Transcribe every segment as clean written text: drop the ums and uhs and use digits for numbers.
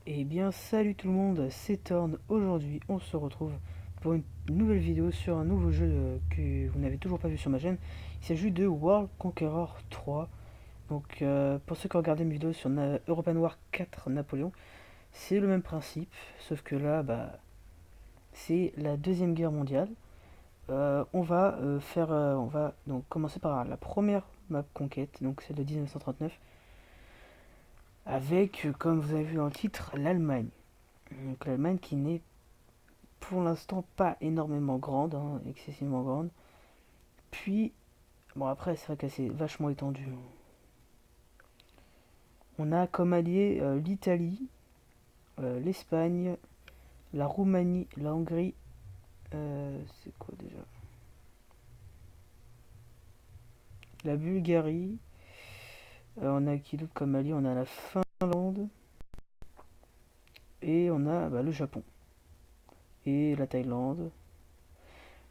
Eh bien, salut tout le monde, c'est Thorn. Aujourd'hui, on se retrouve pour une nouvelle vidéo sur un nouveau jeu que vous n'avez toujours pas vu sur ma chaîne. Il s'agit de World Conqueror 3. Donc, pour ceux qui ont regardé mes vidéos sur European War 4 Napoléon, c'est le même principe, sauf que là, c'est la deuxième guerre mondiale. On va donc commencer par la première map conquête, donc celle de 1939, avec, comme vous avez vu dans le titre, l'Allemagne. Donc l'Allemagne qui n'est pour l'instant pas énormément grande, hein, excessivement grande. Puis, bon après c'est vrai qu'elle s'est vachement étendue. On a comme alliés l'Italie, l'Espagne, la Roumanie, la Hongrie, c'est quoi déjà? La Bulgarie, on a qui d'autre comme allié? On a la Finlande et on a le Japon et la Thaïlande.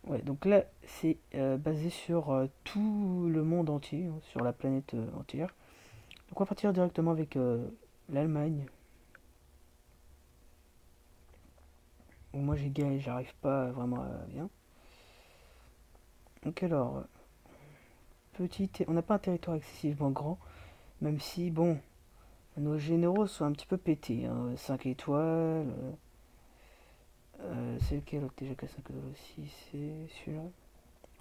Ouais, donc là c'est basé sur tout le monde entier, hein, sur la planète entière. Donc on va partir directement avec l'Allemagne. Où moi j'ai gagné, j'arrive pas vraiment à bien. Donc alors, on n'a pas un territoire excessivement grand, même si bon, nos généraux sont un petit peu pétés, hein. 5 étoiles, c'est lequel l'autre déjà qu'à 5 étoiles aussi? C'est celui-là.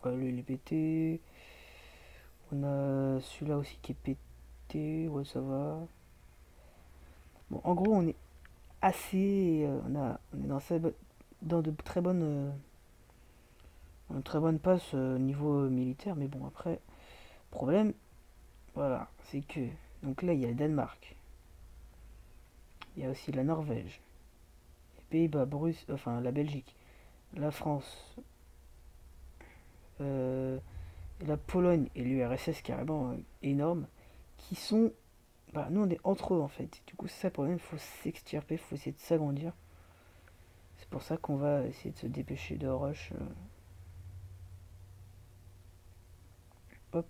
Ouais, lui il est pété. On a celui-là aussi qui est pété, ouais ça va. Bon, en gros on est assez, on est dans de très bonnes passes niveau militaire, mais bon après, problème, voilà, c'est que donc là il y a le Danemark, il y a aussi la Norvège, les Pays-Bas, enfin la Belgique, la France, euh, la Pologne et l'URSS carrément énorme, qui sont, nous on est entre eux en fait. Du coup c'est ça le problème, il faut s'extirper, il faut essayer de s'agrandir. C'est pour ça qu'on va essayer de se dépêcher de rush. Hop,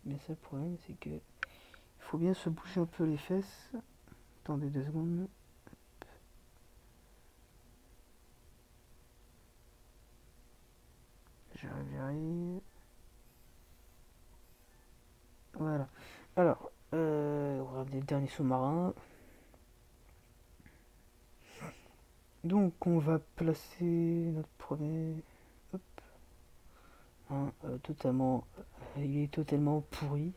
mais ça le problème c'est que il faut bien se bouger un peu les fesses. Attendez 2 secondes. J'arrive. Voilà. Alors, on va regarder le dernier sous-marin. Donc, on va placer notre premier. Hop. Hein, il est totalement pourri.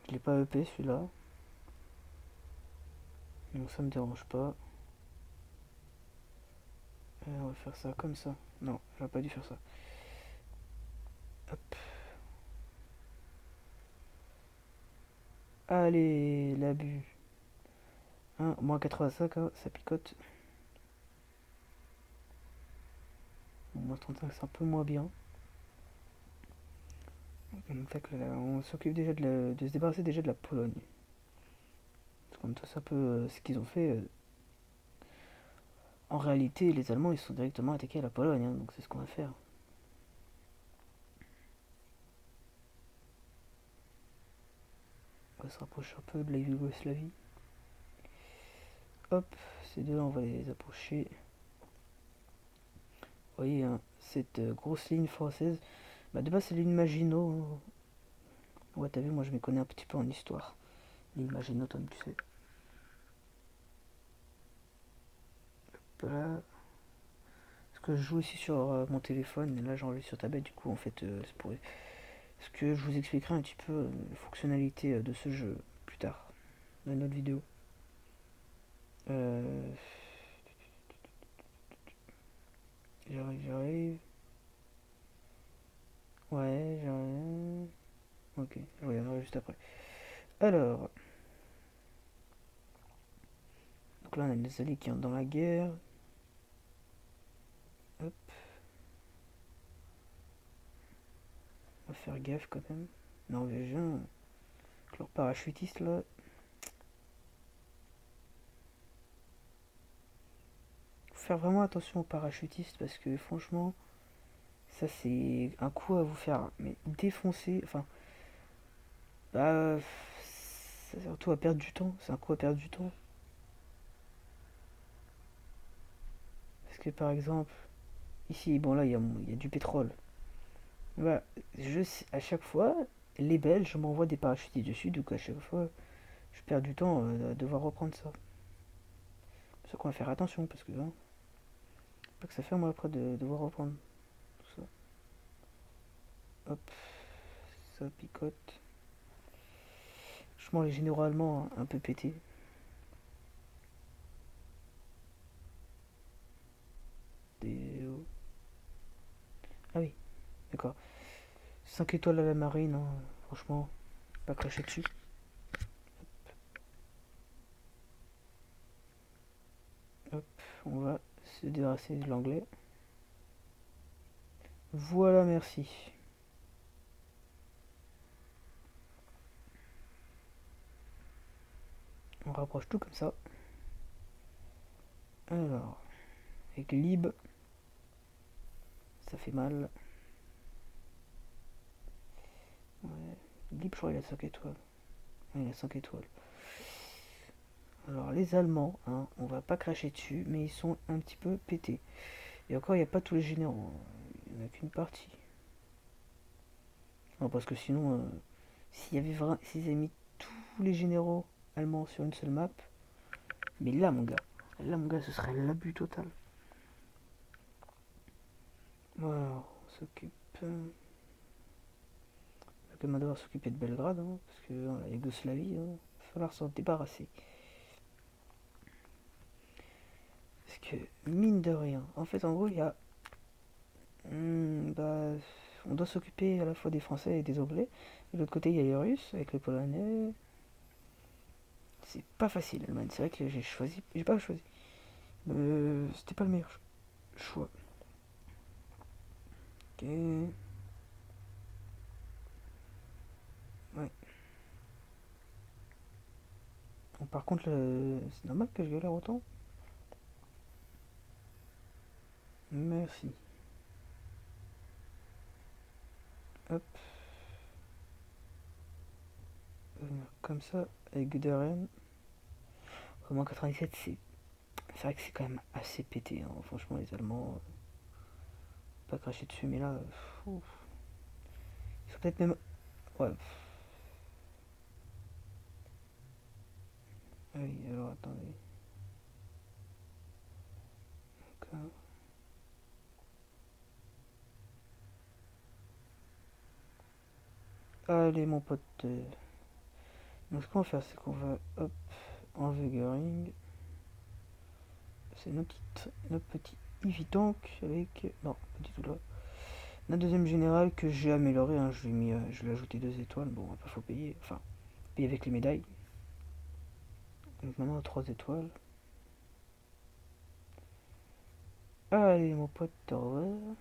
Je l'ai pas EP celui-là. Donc, ça me dérange pas. On va faire ça comme ça. Non, j'aurais pas dû faire ça. Hop. Allez, l'abus. Hein, moins 85, hein, ça picote. Bon, moins 35, c'est un peu moins bien. Donc, là, on s'occupe déjà de se débarrasser déjà de la Pologne. Parce qu'on c'est un peu ce qu'ils ont fait. En réalité, les Allemands ils sont directement attaqués à la Pologne, hein, donc c'est ce qu'on va faire. On va se rapprocher un peu de la Yougoslavie. Hop, ces deux-là, on va les approcher. Vous voyez, hein, cette grosse ligne française, de base c'est l'île Maginot, hein. Ouais, t'as vu, moi je m'y connais un petit peu en histoire. L'île Maginot, comme tu sais. Voilà. Parce que je joue ici sur mon téléphone, et là j'enregistre sur tablette, du coup, en fait, c'est pour. Parce que je vous expliquerai un petit peu les fonctionnalités de ce jeu plus tard, dans une autre vidéo. Euh, j'arrive. Ouais, j'arrive. Ok, je reviendrai juste après. Alors, donc là on a des alliés qui entrent dans la guerre. Hop, on va faire gaffe quand même. Norvégiens, leurs parachutistes là. Faut faire vraiment attention aux parachutistes parce que franchement, ça c'est un coup à vous faire mais défoncer. Enfin, Bah, c'est surtout à perdre du temps. C'est un coup à perdre du temps. Parce que par exemple, ici, bon là, il y a du pétrole. Bah, à chaque fois, les Belges m'envoient des parachutistes dessus, donc à chaque fois, je perds du temps à devoir reprendre ça. C'est pour ça qu'on va faire attention, parce que hein, pas que ça fait moi après de devoir reprendre tout ça. Hop, ça picote. Je mange les généraux allemands un peu pétés. Des... Ah oui, d'accord. 5 étoiles à la marine, hein, franchement, pas cracher dessus. Hop, on va se débarrasser de l'anglais. Voilà, merci. On rapproche tout comme ça. Alors, avec lib, ça fait mal. Ouais. Lib, je crois qu'il a 5 étoiles. Ouais, il a 5 étoiles. Alors, les Allemands, hein, on va pas cracher dessus, mais ils sont un petit peu pétés. Et encore, il n'y a pas tous les généraux. Il n'y en a qu'une partie. Non, parce que sinon, s'ils avaient mis tous les généraux allemands sur une seule map, mais là, mon gars, ce serait l'abus total. Voilà, on s'occupe. Le commandeur va s'occuper de Belgrade, hein, parce que la Yougoslavie, il va falloir s'en débarrasser. Parce que, mine de rien, en fait, en gros, il y a. Bah, on doit s'occuper à la fois des Français et des Anglais. De l'autre côté, il y a les Russes avec les Polonais. C'est pas facile, l'Allemagne. C'est vrai que j'ai choisi. J'ai pas choisi. C'était pas le meilleur choix. Ok. Ouais. Bon, par contre, c'est normal que je galère autant. Merci. Hop. Comme ça, avec Guderen. Vraiment 97, c'est vrai que c'est quand même assez pété. Hein. Franchement, les Allemands, pas cracher dessus, mais là, ils sont peut-être même. Ouais. Ah oui, alors attendez. Donc, allez, mon pote. Donc, ce qu'on va faire, c'est qu'on va hop, enlever Göring. C'est notre petit Ivy Tank avec. Non, pas du tout là. Notre deuxième général que j'ai amélioré. Hein, je lui ai ajouté 2 étoiles. Bon, après, faut payer. Enfin, payer avec les médailles. Donc maintenant, 3 étoiles. Allez, mon pote, au revoir.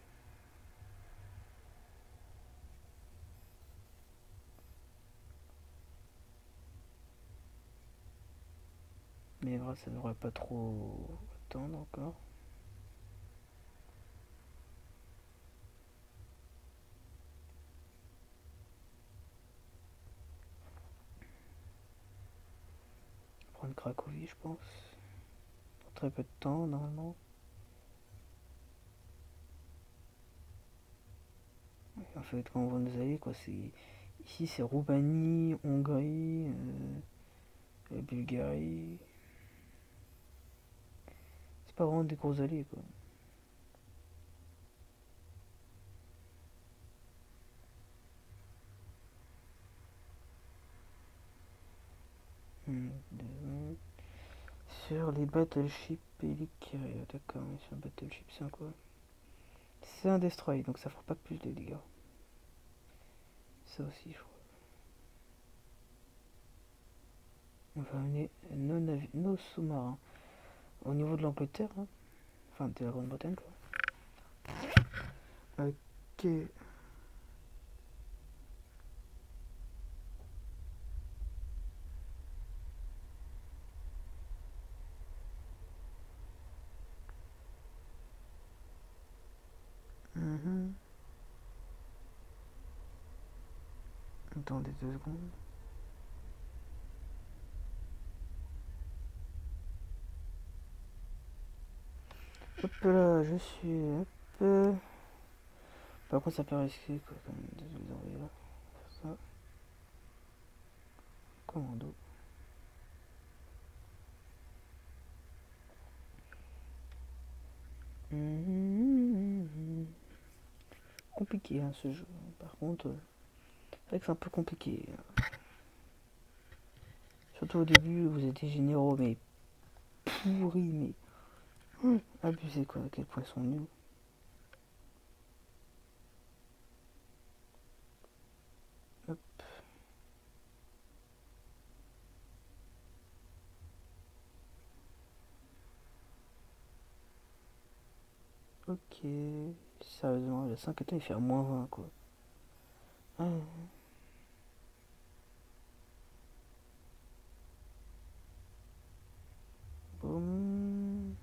Mais vrai, ça devrait pas trop attendre encore. Prendre Cracovie, je pense. Pour très peu de temps, normalement. Et en fait, quand on voit nos alliés, quoi, c'est. Ici, c'est Roumanie, Hongrie, Bulgarie. C'est pas vraiment des gros alliés, quoi. Sur les battleships et les Kyria, d'accord, mais sur un battleship, c'est un quoi? C'est un destroy, donc ça fera pas plus de dégâts. Ça aussi, je crois. On va amener nos sous-marins au niveau de l'Angleterre, hein. Enfin de la Grande-Bretagne, quoi. Ok. Mhm. Attendez 2 secondes. là, je suis un peu... Par contre, ça peut risquer quoi, quand même, de les envoyer là. Faire ça. Commando. Compliqué hein, ce jeu. Par contre, c'est vrai que c'est un peu compliqué. Surtout au début, vous êtes des généraux, mais pourris, mais abusés quoi, à quel point ils sont nuls. Hop. Ok. Sérieusement, le 5 étoiles, il fait à -20 quoi. Ah. Boum.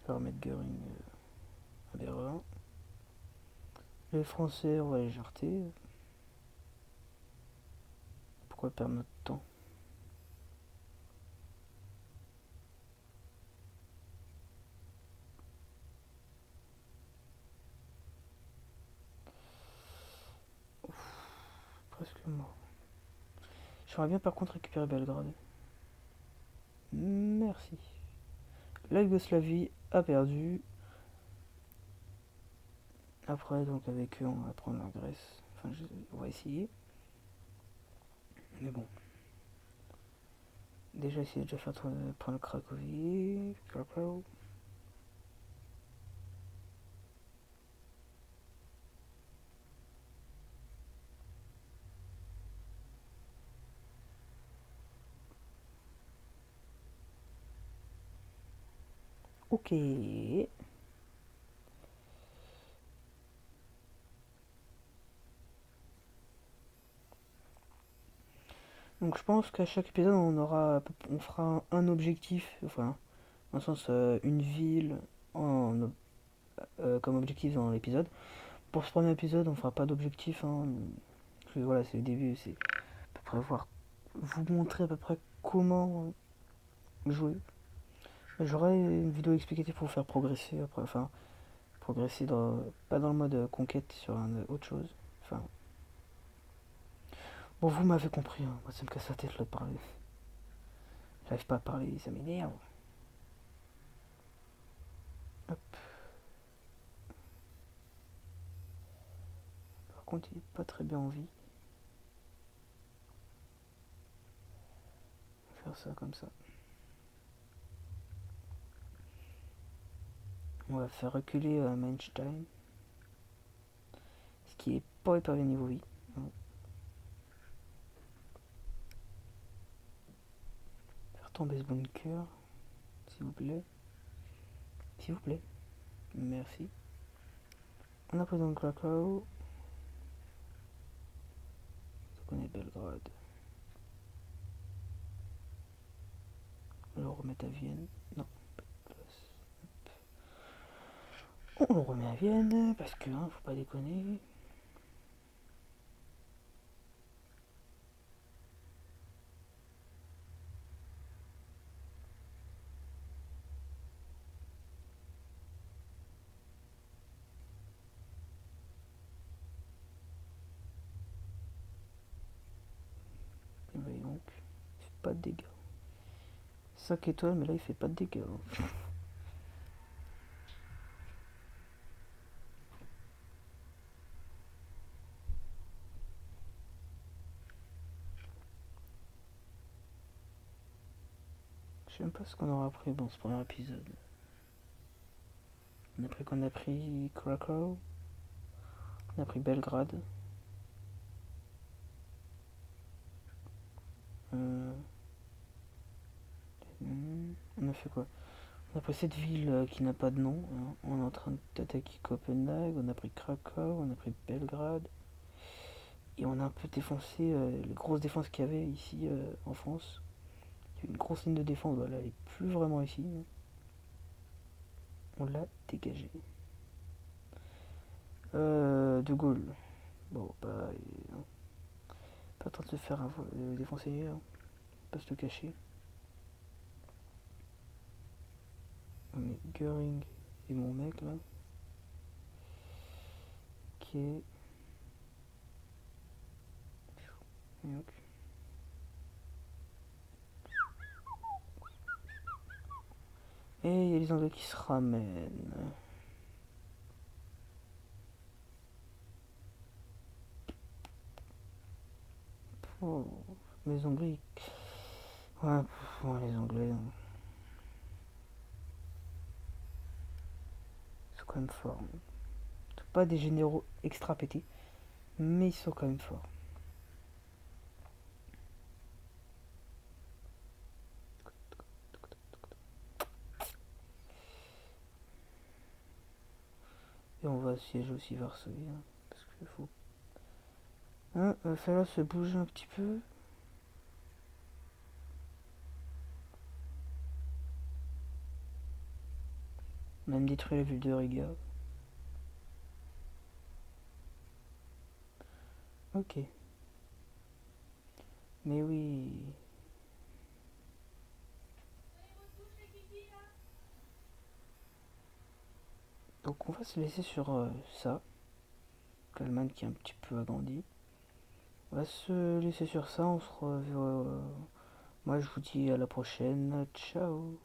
Je vais remettre Göring à l'erreur. Les Français, on va les jarter. Pourquoi perdre notre temps? Presque mort. J'aimerais bien par contre récupérer Belgrade. Merci. La Yougoslavie a perdu. Après, donc avec eux, on va prendre la Grèce. Enfin, on va essayer. Mais bon. Déjà, essayer de faire prendre Cracovie. Krakow. Ok. Donc je pense qu'à chaque épisode, on fera un objectif. Enfin, dans le sens, une ville comme objectif dans l'épisode. Pour ce premier épisode, on fera pas d'objectif. Hein. Voilà, c'est le début. C'est à peu près vous montrer à peu près comment jouer. J'aurai une vidéo explicative pour vous faire progresser après. Enfin, progresser pas dans le mode conquête sur autre chose. Enfin, bon, vous m'avez compris. Hein. Moi, ça me casse la tête là de parler. J'arrive pas à parler, ça m'énerve. Hop. Par contre, il est pas très bien en vie. On va faire ça comme ça. On va faire reculer Mainstein. Ce qui est pas épargné niveau vie. Non. Faire tomber ce bunker. S'il vous plaît. S'il vous plaît. Merci. On a pris donc Krakow. On est Belgrade. On le remet à Vienne. Non. On le remet à Vienne parce que hein, faut pas déconner. Et donc, il fait pas de dégâts. 5 étoiles, mais là il fait pas de dégâts. Hein. Je sais même pas ce qu'on aura pris dans ce premier épisode. On a pris qu'on a pris Krakow. On a pris Belgrade. Euh, on a fait quoi? On a pris cette ville qui n'a pas de nom. Hein. On est en train d'attaquer Copenhague. On a pris Krakow. On a pris Belgrade. Et on a un peu défoncé les grosses défenses qu'il y avait ici en France. Il y a une grosse ligne de défense. Voilà, elle est plus vraiment ici. Hein. On l'a dégagé. De Gaulle. Bon, bah, pas en train de se faire défoncer, hein. Pas se le cacher. On met Göring et mon mec là. Ok. Et il y a les Anglais qui se ramènent. Oh, les Anglais. Ouais, les Anglais. Ils sont quand même forts. Ils sont pas des généraux extra pétés, mais ils sont quand même forts. Et on va siéger aussi Varsovie. Hein, parce qu'il faut. Hein, va falloir se bouger un petit peu. On a même détruit la ville de Riga. Ok. Mais oui. Donc on va se laisser sur ça. L'Allemagne qui est un petit peu agrandi. On va se laisser sur ça. On se revoit. Moi je vous dis à la prochaine. Ciao.